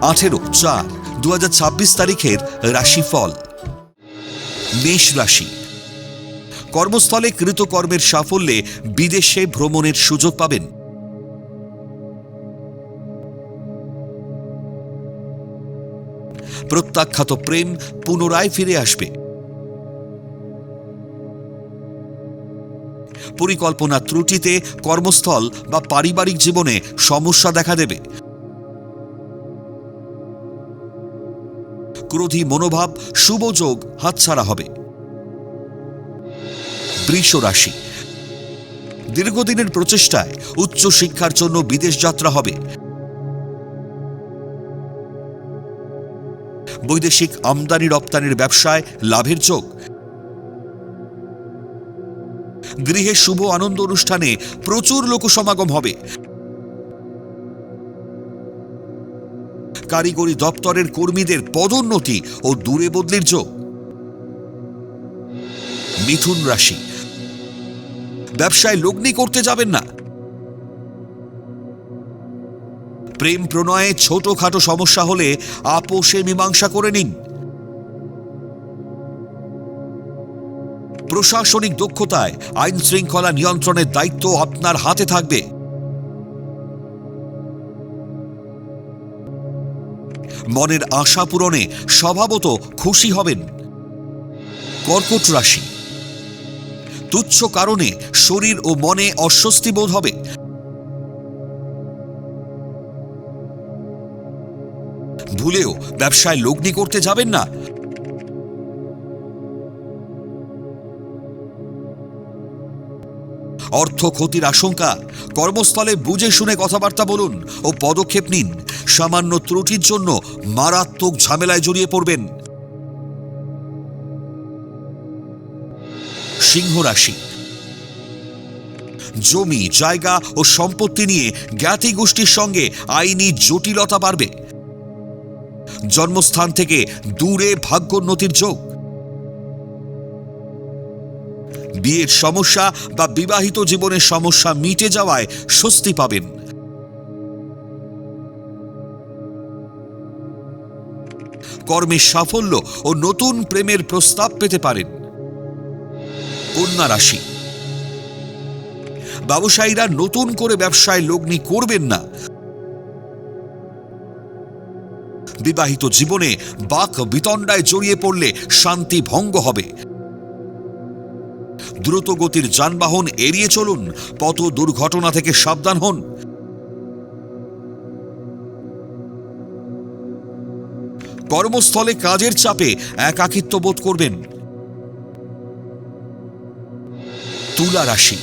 18/4/2026 তারিখের রাশিফল। মেষ রাশি, কর্মস্থলে কৃতকর্মের সাফল্যে বিদেশে ভ্রমণের সুযোগ পাবেন। প্রত্যাখ্যাত প্রেম পুনরায় ফিরে আসবে। পরিকল্পনা ত্রুটিতে কর্মস্থল বা পারিবারিক জীবনে সমস্যা দেখা দেবে। ক্রোধী মনোভাব শুভ যোগ হাতছাড়া হবে। বৃষ রাশি, দীর্ঘদিনের প্রচেষ্টায় উচ্চ শিক্ষার জন্য বিদেশ যাত্রা হবে। বৈদেশিক আমদানি রপ্তানির ব্যবসায় লাভের যোগ। গৃহে শুভ আনন্দ অনুষ্ঠানে প্রচুর লোকসমাগম হবে। কারিগরি দপ্তরের কর্মীদের পদোন্নতি ও দূরে বদলির যোগ। মিথুন রাশি, ব্যবসায় লগ্নি করতে যাবেন না। প্রেম প্রণয়ে ছোটখাটো সমস্যা হলে আপোষে মীমাংসা করে নিন। প্রশাসনিক দক্ষতায় আইন শৃঙ্খলা নিয়ন্ত্রণের দায়িত্ব আপনার হাতে থাকবে। মনের আশা পূরণে স্বভাবত খুশি হবেন। কর্কট রাশি, তুচ্ছ কারণে শরীর ও মনে অস্বস্তি বোধ হবে। ভুলেও ব্যবসায় লগ্নি করতে যাবেন না। অর্থ ক্ষতির আশঙ্কা, কর্মস্থলে বুঝে শুনে কথাবার্তা বলুন ও পদক্ষেপ নিন। সামান্য ত্রুটির জন্য মারাত্মক ঝামেলায় জড়িয়ে পড়বেন। সিংহ রাশি, জমি জায়গা ও সম্পত্তি নিয়ে জ্ঞাতি গোষ্ঠীর সঙ্গে আইনি জটিলতা বাড়বে। জন্মস্থান থেকে দূরে ভাগ্যোন্নতির যোগ। বিয়ের সমস্যা বা বিবাহিত জীবনের সমস্যা মিটে যাওয়ায় স্বস্তি পাবেন। কর্মের সাফল্য ও নতুন প্রেমের প্রস্তাব পেতে পারেন। কন্যা রাশি, ব্যবসায়ীরা নতুন করে ব্যবসায় লগ্নি করবেন না। বিবাহিত জীবনে বাক বিতণ্ডায় জড়িয়ে পড়লে শান্তি ভঙ্গ হবে। দ্রুত গতির যানবাহন এড়িয়ে চলুন। পথ দুর্ঘটনা থেকে সাবধান হন। কর্মস্থলে কাজের চাপে একাকিত্ব বোধ করবেন। তুলা রাশি,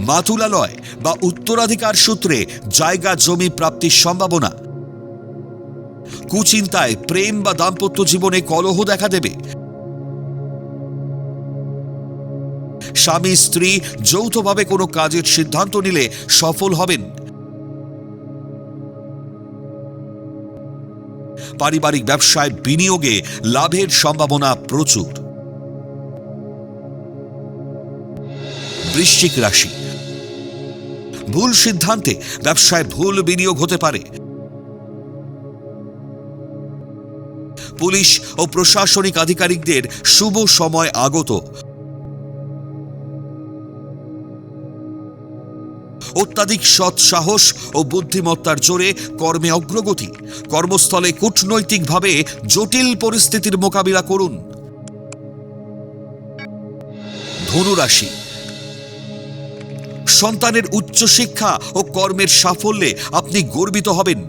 মাতুলালয় বা উত্তরাধিকার সূত্রে জায়গা জমি প্রাপ্তির সম্ভাবনা। কুচিন্তায় প্রেম বা দাম্পত্য জীবনে কলহ দেখা দেবে। স্বামী স্ত্রী যৌথভাবে কোনো কাজের সিদ্ধান্ত নিলে সফল হবেন। পারিবারিক ব্যবসায় বিনিয়োগে লাভের সম্ভাবনা প্রচুর। বৃশ্চিক রাশি, ভুল সিদ্ধান্তে ব্যবসায় ভুল বিনিয়োগ হতে পারে। পুলিশ ও প্রশাসনিক আধিকারিকদের শুভ সময় আগত। অত্যাধিক সৎ সাহস ও বুদ্ধিমত্তার জোরে কর্মে অগ্রগতি। কর্মস্থলে কূটনৈতিকভাবে জটিল পরিস্থিতির মোকাবিলা করুন। ধনু রাশি, সন্তানের উচ্চশিক্ষা ও কর্মের সাফল্যে আপনি গর্বিত হবেন।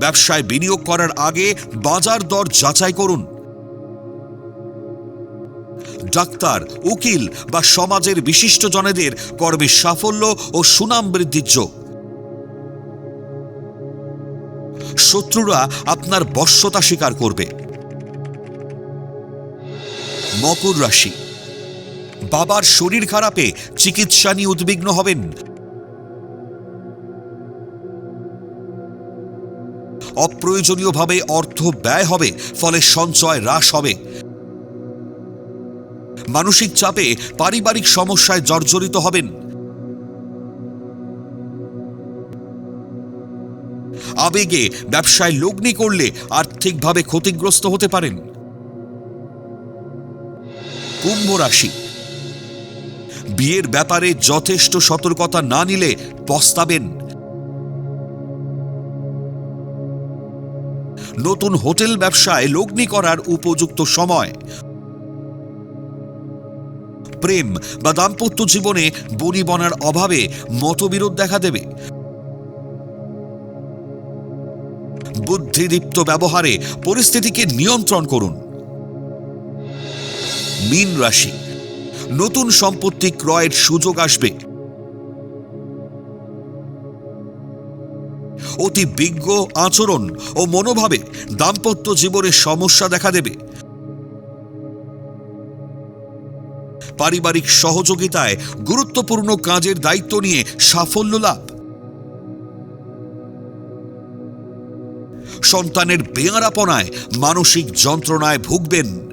ব্যবসায় বিনিয়োগ করার আগে বাজার দর যাচাই করুন। ডাক্তার, উকিল বা সমাজের বিশিষ্ট জনেদের কর্মের সাফল্য ও সুনাম বৃদ্ধির যোগ। শত্রুরা আপনার বশ্যতা স্বীকার করবে। মকর রাশি, বাবার শরীর খারাপে চিকিৎসা নিয়ে উদ্বিগ্ন হবেন। অপ্রয়োজনীয়ভাবে অর্থ ব্যয় হবে, ফলে সঞ্চয় হ্রাস হবে। মানসিক চাপে পারিবারিক সমস্যায় জর্জরিত হবেন। আবেগে ব্যবসায় লগ্নি করলে আর্থিকভাবে ক্ষতিগ্রস্ত হতে পারেন। কুম্ভ রাশি, বিয়ের ব্যাপারে যথেষ্ট সতর্কতা না নিলে পস্তাবেন। নতুন হোটেল ব্যবসায় লগ্নি করার উপযুক্ত সময়। প্রেম বা দাম্পত্য জীবনে বনিবনার অভাবে মতবিরোধ দেখা দেবে। বুদ্ধিদীপ্ত ব্যবহারে পরিস্থিতিকে নিয়ন্ত্রণ করুন। মীন রাশি, নতুন সম্পত্তি ক্রয়ের সুযোগ আসবে। অতি বিজ্ঞ আচরণ ও মনোভাবে দাম্পত্য জীবনে সমস্যা দেখা দেবে। পারিবারিক সহযোগিতায় গুরুত্বপূর্ণ কাজের দায়িত্ব নিয়ে সাফল্য লাভ। সন্তানের বেয়ারাপনায় মানসিক যন্ত্রণায় ভুগবেন।